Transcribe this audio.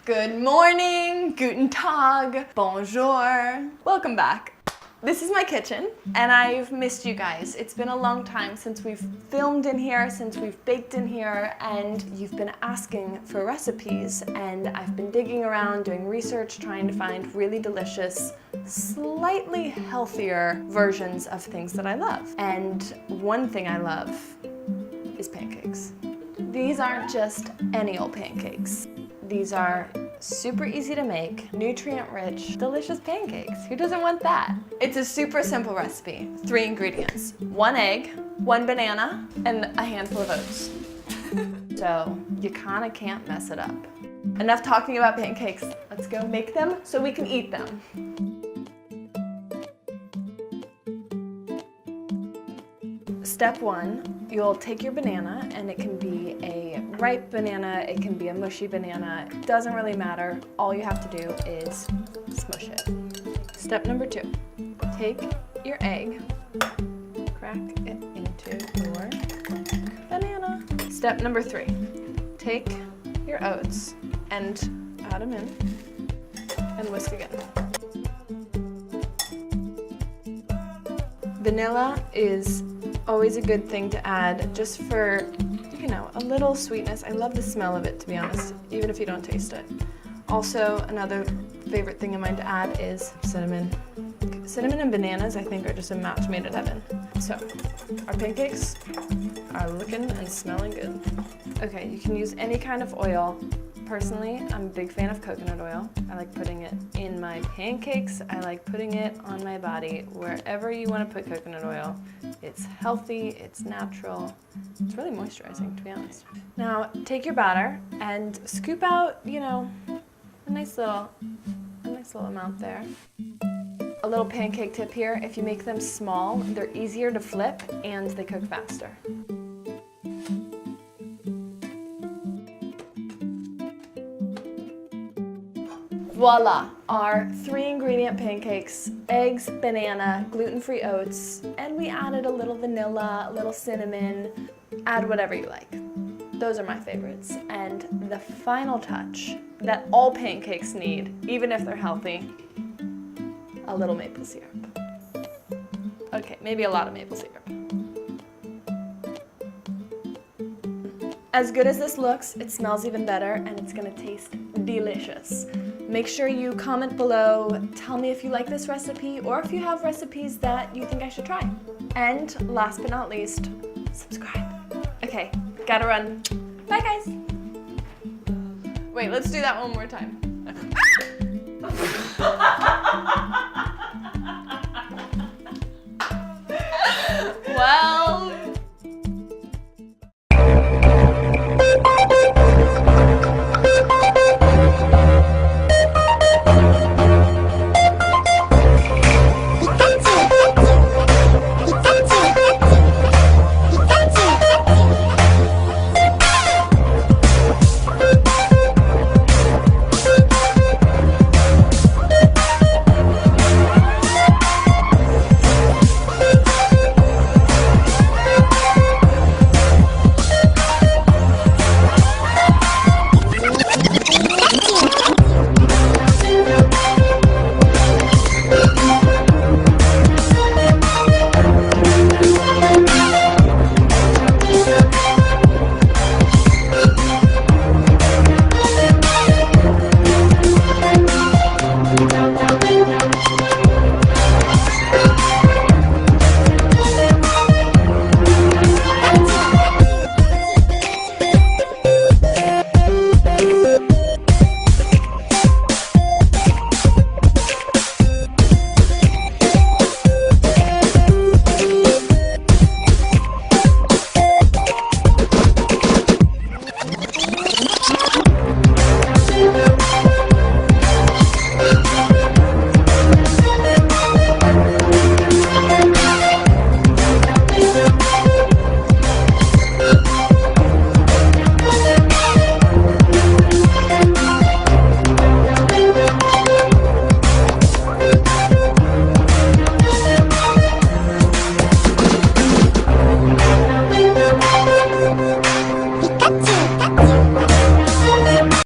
Good morning, guten tag, bonjour. Welcome back. This is my kitchen, and I've missed you guys. It's been a long time since we've filmed in here, since we've baked in here, and you've been asking for recipes, and I've been digging around, doing research, trying to find really delicious, slightly healthier versions of things that I love. And one thing I love is pancakes. These aren't just any old pancakes. These are super easy to make, nutrient-rich, delicious pancakes. Who doesn't want that? It's a super simple recipe. 3 ingredients: 1 egg, 1 banana, and a handful of oats. So you kinda can't mess it up. Enough talking about pancakes. Let's go make them so we can eat them. Step 1, you'll take your banana, and it can be a ripe banana, it can be a mushy banana, it doesn't really matter. All you have to do is smush it. Step number 2, take your egg, crack it into your banana. Step number 3, take your oats and add them in and whisk again. Vanilla is always a good thing to add just for, you know, a little sweetness. I love the smell of it, to be honest, even if you don't taste it. Also, another favorite thing of mine to add is cinnamon. Cinnamon and bananas, I think, are just a match made in heaven. So, our pancakes are looking and smelling good. Okay, you can use any kind of oil. Personally, I'm a big fan of coconut oil. I like putting it in my pancakes. I like putting it on my body, wherever you want to put coconut oil. It's healthy, it's natural, it's really moisturizing, to be honest. Now, take your batter and scoop out, you know, a nice little amount there. A little pancake tip here: if you make them small, they're easier to flip and they cook faster. Voila, our 3 ingredient pancakes: eggs, banana, gluten-free oats, and we added a little vanilla, a little cinnamon. Add whatever you like. Those are my favorites. And the final touch that all pancakes need, even if they're healthy: a little maple syrup. Okay, maybe a lot of maple syrup. As good as this looks, it smells even better, and it's gonna taste delicious. Make sure you comment below, tell me if you like this recipe or if you have recipes that you think I should try. And last but not least, subscribe. Okay, gotta run. Bye guys. Wait, let's do that one more time.